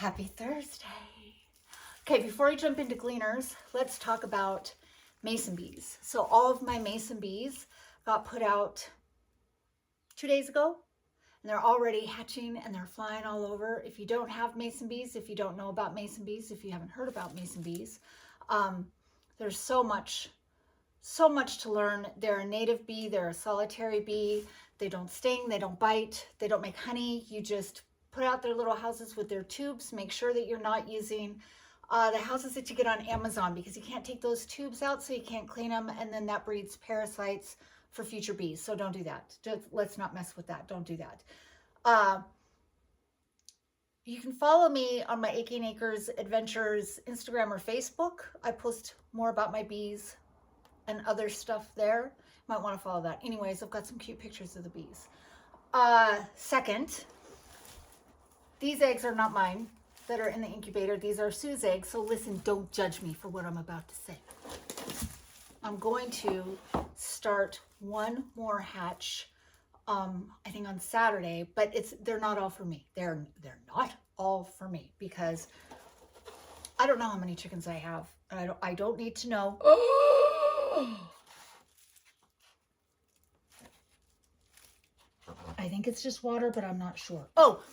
Happy Thursday. Okay, before I jump into Gleaners, let's talk about mason bees. So all of my mason bees got put out 2 days ago, and they're already hatching and they're flying all over. If you don't have mason bees, if you don't know about mason bees, if you haven't heard about mason bees, there's so much to learn. They're a native bee, they're a solitary bee. They don't sting, they don't bite, they don't make honey. You just put out their little houses with their tubes. Make sure that you're not using the houses that you get on Amazon, because you can't take those tubes out, so you can't clean them, and then that breeds parasites for future bees. So don't do that. Let's not mess with that. Don't do that. You can follow me on my Aching Acres Adventures Instagram or Facebook. I post more about my bees and other stuff there. You might want to follow that. Anyways, I've got some cute pictures of the bees. Second, these eggs are not mine that are in the incubator. These are Sue's eggs. So listen, don't judge me for what I'm about to say. I'm going to start one more hatch, I think on Saturday, but they're not all for me. They're not all for me, because I don't know how many chickens I have. And I don't need to know. I think it's just water, but I'm not sure. Oh,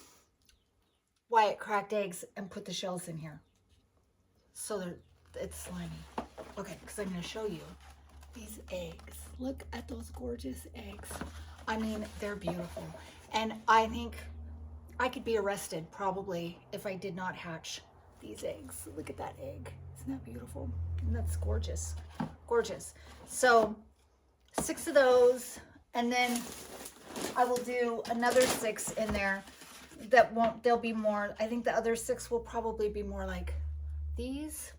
Wyatt cracked eggs and put the shells in here, so it's slimy. Okay, because I'm going to show you these eggs. Look at those gorgeous eggs. I mean, they're beautiful. And I think I could be arrested probably if I did not hatch these eggs. Look at that egg. Isn't that beautiful? And that's gorgeous. Gorgeous. So 6 of those, and then I will do another 6 in there. There'll be more. I think the other 6 will probably be more like these.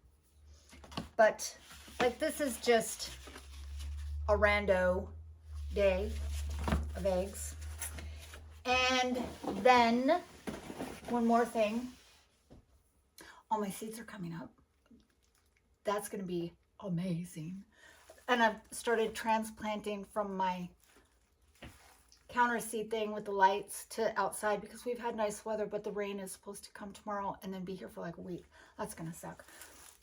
But like, this is just a rando day of eggs. And then one more thing. All my seeds are coming up. That's going to be amazing. And I've started transplanting from my counter seat thing with the lights to outside, because we've had nice weather, but the rain is supposed to come tomorrow and then be here for like a week. That's gonna suck.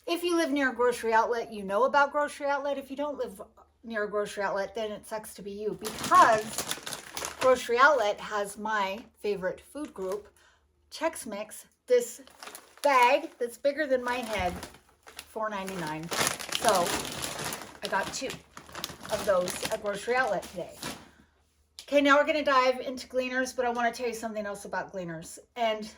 If you live near a grocery outlet, you know about grocery outlet. If you don't live near a grocery outlet, then it sucks to be you, because grocery outlet has my favorite food group, Chex Mix. This bag that's bigger than my head, $4.99. So I got 2 of those at grocery outlet today. Okay, now we're going to dive into Gleaners, but I want to tell you something else about Gleaners. And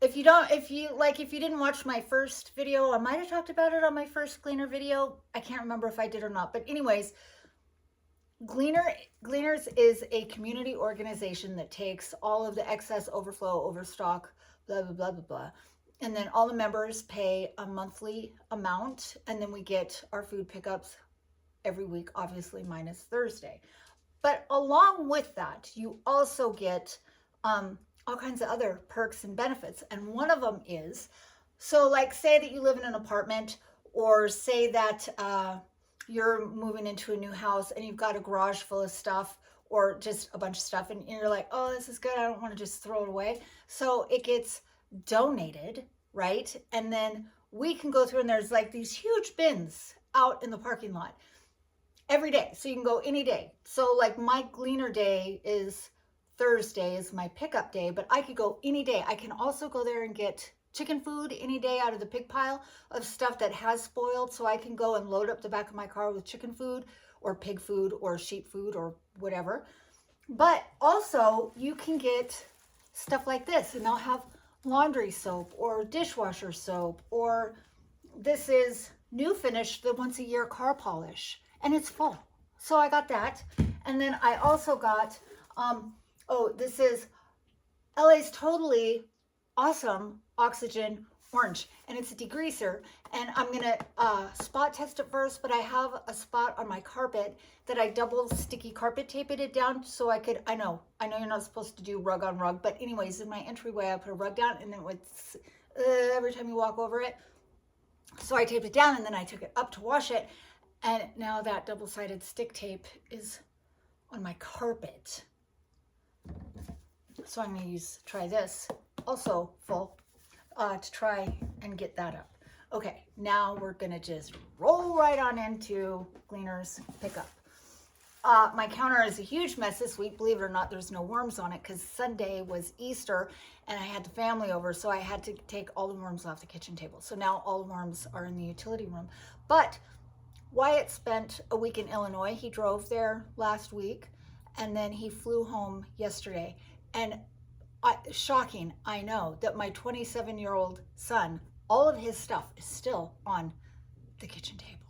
if you didn't watch my first video, I might have talked about it on my first Gleaner video. I can't remember if I did or not. But anyways, Gleaners is a community organization that takes all of the excess, overflow, overstock, blah, blah, blah, blah, blah. And then all the members pay a monthly amount, and then we get our food pickups every week, obviously minus Thursday. But along with that, you also get all kinds of other perks and benefits. And one of them is, so like, say that you live in an apartment, or say that you're moving into a new house and you've got a garage full of stuff, or just a bunch of stuff, and you're like, oh, this is good, I don't want to just throw it away. So it gets donated, right? And then we can go through, and there's like these huge bins out in the parking lot every day. So you can go any day. So like, my Gleaner day is Thursday, is my pickup day, but I could go any day. I can also go there and get chicken food any day out of the pig pile of stuff that has spoiled. So I can go and load up the back of my car with chicken food or pig food or sheep food or whatever. But also you can get stuff like this, and they'll have laundry soap or dishwasher soap, or this is New Finish, the once a year car polish, and it's full. So I got that. And then I also got, this is LA's Totally Awesome Oxygen Orange, and it's a degreaser. And I'm gonna spot test it first, but I have a spot on my carpet that I double sticky carpet taped it down so I could, I know you're not supposed to do rug on rug, but anyways, in my entryway I put a rug down, and then with every time you walk over it. So I taped it down, and then I took it up to wash it, and now that double-sided stick tape is on my carpet. So I'm going to try this, also full, to try and get that up. Okay, now we're gonna just roll right on into Gleaners pickup. My counter is a huge mess this week. Believe it or not, there's no worms on it because Sunday was Easter and I had the family over, so I had to take all the worms off the kitchen table. So now all the worms are in the utility room. But Wyatt spent a week in Illinois. He drove there last week and then he flew home yesterday. And shocking, I know, that my 27-year-old son, all of his stuff is still on the kitchen table.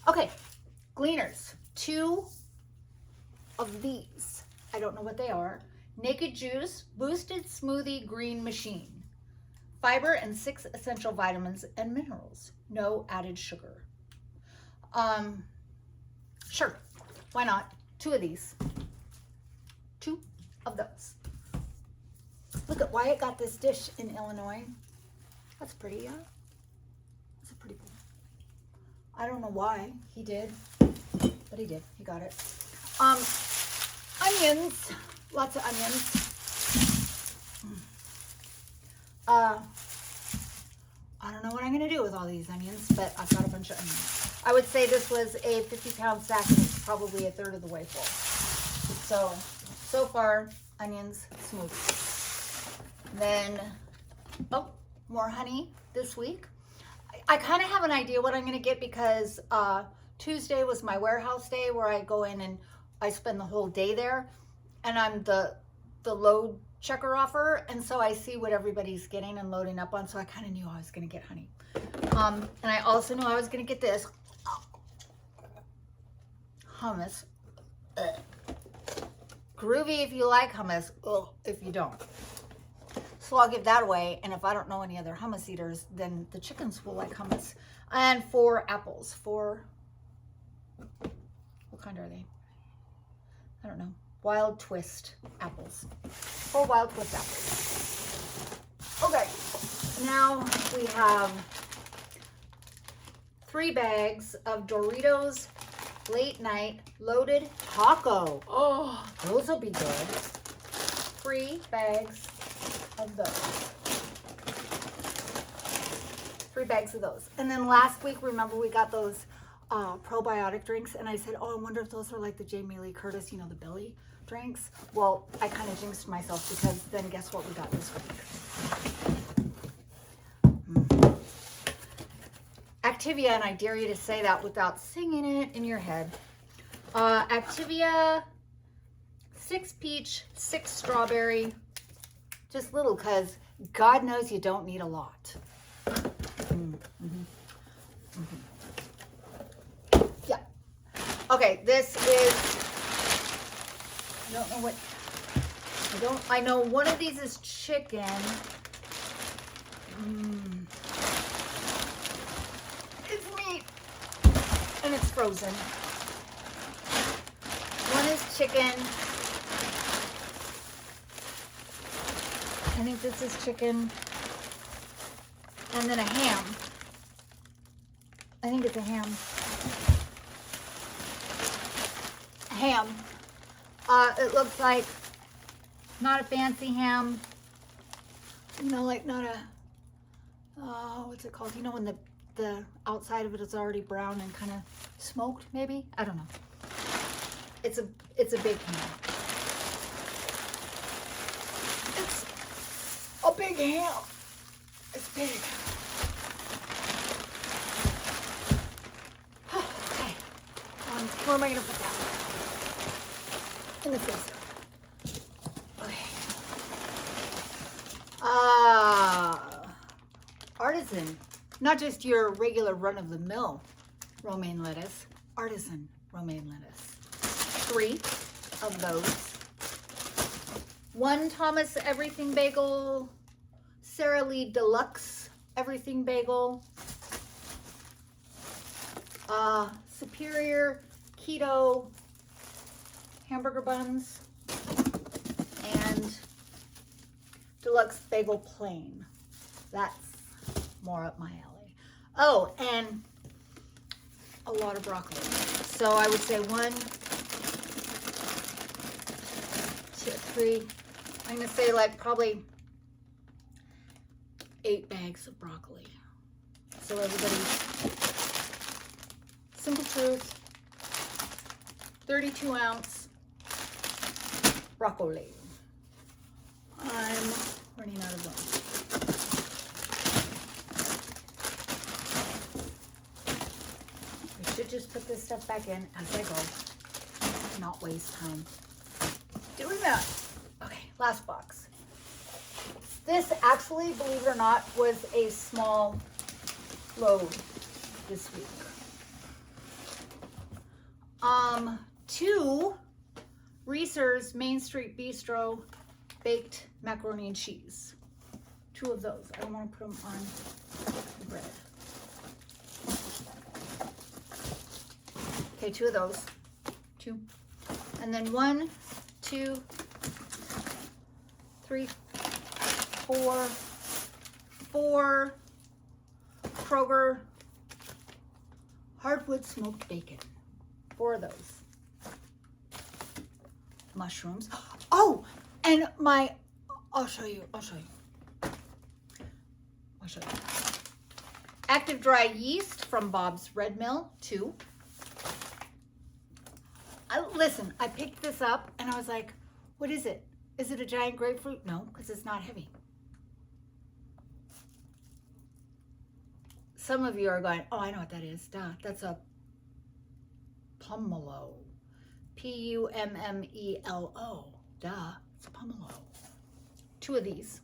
Okay, Gleaners, 2 of these. I don't know what they are. Naked Juice Boosted Smoothie Green Machine. Fiber and 6 essential vitamins and minerals. No added sugar. Sure, why not? 2 of these. 2 of those. Look at Wyatt got this dish in Illinois. That's pretty, yeah? That's a pretty cool. I don't know why he did, but he did. He got it. Onions. Lots of onions. I don't know what I'm going to do with all these onions, but I've got a bunch of onions. I would say this was a 50-pound sack and it's probably a third of the way full. So far, onions, smooth. Then, more honey this week. I kind of have an idea what I'm going to get because Tuesday was my warehouse day where I go in and I spend the whole day there. And I'm the load checker offer. And so I see what everybody's getting and loading up on. So I kind of knew I was going to get honey. And I also knew I was going to get this hummus. Ugh. Groovy if you like hummus. Ugh, if you don't. So I'll give that away. And if I don't know any other hummus eaters, then the chickens will like hummus. And 4 apples. 4, what kind are they? I don't know. Wild Twist apples. 4 Wild Twist apples. Okay. Now we have 3 bags of Doritos Late Night Loaded Taco. Oh, those will be good. 3 bags of those. 3 bags of those. And then last week, remember we got those probiotic drinks, and I said, oh, I wonder if those are like the Jamie Lee Curtis, you know, the Billy drinks. Well, I kind of jinxed myself because then guess what we got this week? Activia, and I dare you to say that without singing it in your head. Activia, 6 peach, 6 strawberry, just little, because God knows you don't need a lot. Yeah. Okay, this is, I don't know what, I know one of these is chicken. It's meat. And it's frozen. One is chicken. I think this is chicken. And then a ham. I think it's a ham. Ham. It looks like not a fancy ham. You know, like not a, what's it called? You know when the outside of it is already brown and kind of smoked, maybe? I don't know. It's a big ham. It's a big ham. It's big. Okay. Where am I going to put that? In the freezer. Okay. Artisan. Not just your regular run-of-the-mill romaine lettuce. Artisan romaine lettuce. 3 of those. 1 Thomas Everything Bagel. Sara Lee Deluxe Everything Bagel. Superior Keto hamburger buns. And Deluxe Bagel Plain. That's more up my alley. Oh, and a lot of broccoli. So I would say 1, 2, 3. I'm gonna say like probably 8 bags of broccoli. So everybody, simple truth, 32 ounce broccoli. I'm running out of them. I should just put this stuff back in as I go, not waste time doing that. Okay, last box. This actually, believe it or not, was a small load this week. 2 Reese's Main Street Bistro baked macaroni and cheese. 2 of those. I don't want to put them on the bread. Okay, 2 of those. 2. And then 1, 2, 3, 4 Kroger hardwood smoked bacon. 4 of those. Mushrooms. Oh, and I'll show you. Active dry yeast from Bob's Red Mill, 2. Listen, I picked this up and I was like, what is it? Is it a giant grapefruit? No, because it's not heavy. Some of you are going, oh, I know what that is. Duh, that's a pomelo. Pummelo. Duh, it's a pomelo. 2 of these.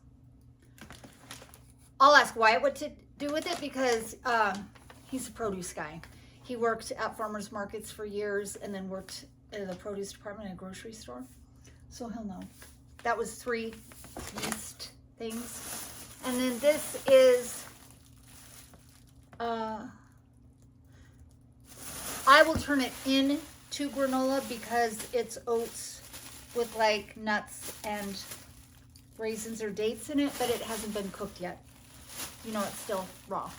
I'll ask Wyatt what to do with it because he's a produce guy. He worked at farmers markets for years and then worked in the produce department at a grocery store. So he'll know. That was 3 yeast things. And then this is, I will turn it into granola because it's oats with like nuts and raisins or dates in it, but it hasn't been cooked yet. You know, it's still raw.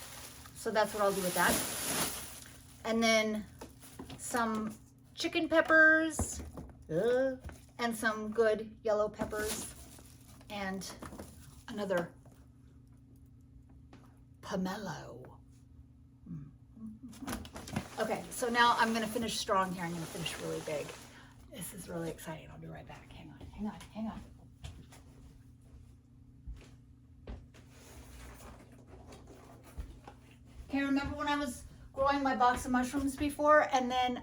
So that's what I'll do with that. And then some chicken peppers and some good yellow peppers and another pomelo. Okay, so now I'm gonna finish strong here. I'm gonna finish really big. This is really exciting. I'll be right back. Hang on. Okay, remember when I was growing my box of mushrooms before, and then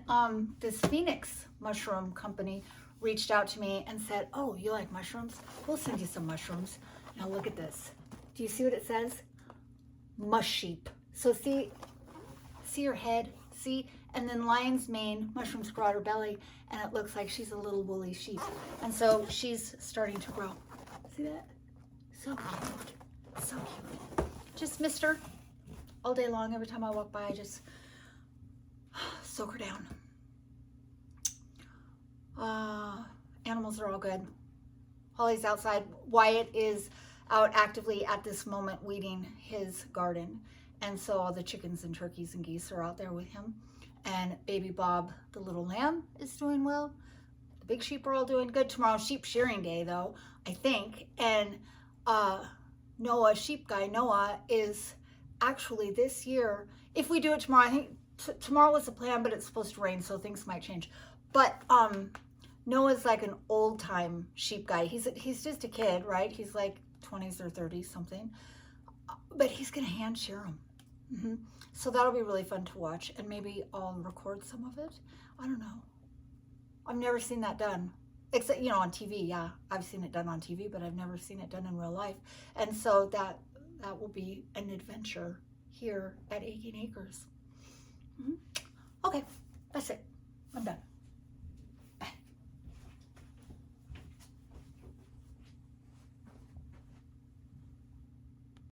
this Phoenix mushroom company reached out to me and said, oh, you like mushrooms? We'll send you some mushrooms. Now look at this. Do you see what it says? Mush sheep. So see her head? See? And then lion's mane, mushrooms grow out her belly, and it looks like she's a little woolly sheep. And so she's starting to grow. See that? So cute. So cute. Just missed her all day long. Every time I walk by, I just soak her down. Animals are all good. Holly's outside. Wyatt is out actively at this moment weeding his garden. And so all the chickens and turkeys and geese are out there with him. And baby Bob, the little lamb, is doing well. The big sheep are all doing good. Tomorrow's sheep shearing day, though, I think. And Noah, sheep guy Noah, is actually this year, if we do it tomorrow, I think tomorrow was the plan, but it's supposed to rain, so things might change. But Noah's like an old time sheep guy. He's just a kid, right? He's like 20s or 30s something, but he's gonna hand shear them. So that'll be really fun to watch, and maybe I'll record some of it. I don't know. I've never seen that done, except, you know, on TV. Yeah, I've seen it done on TV, but I've never seen it done in real life. And so that will be an adventure here at Aching Acres. Okay, that's it. I'm done.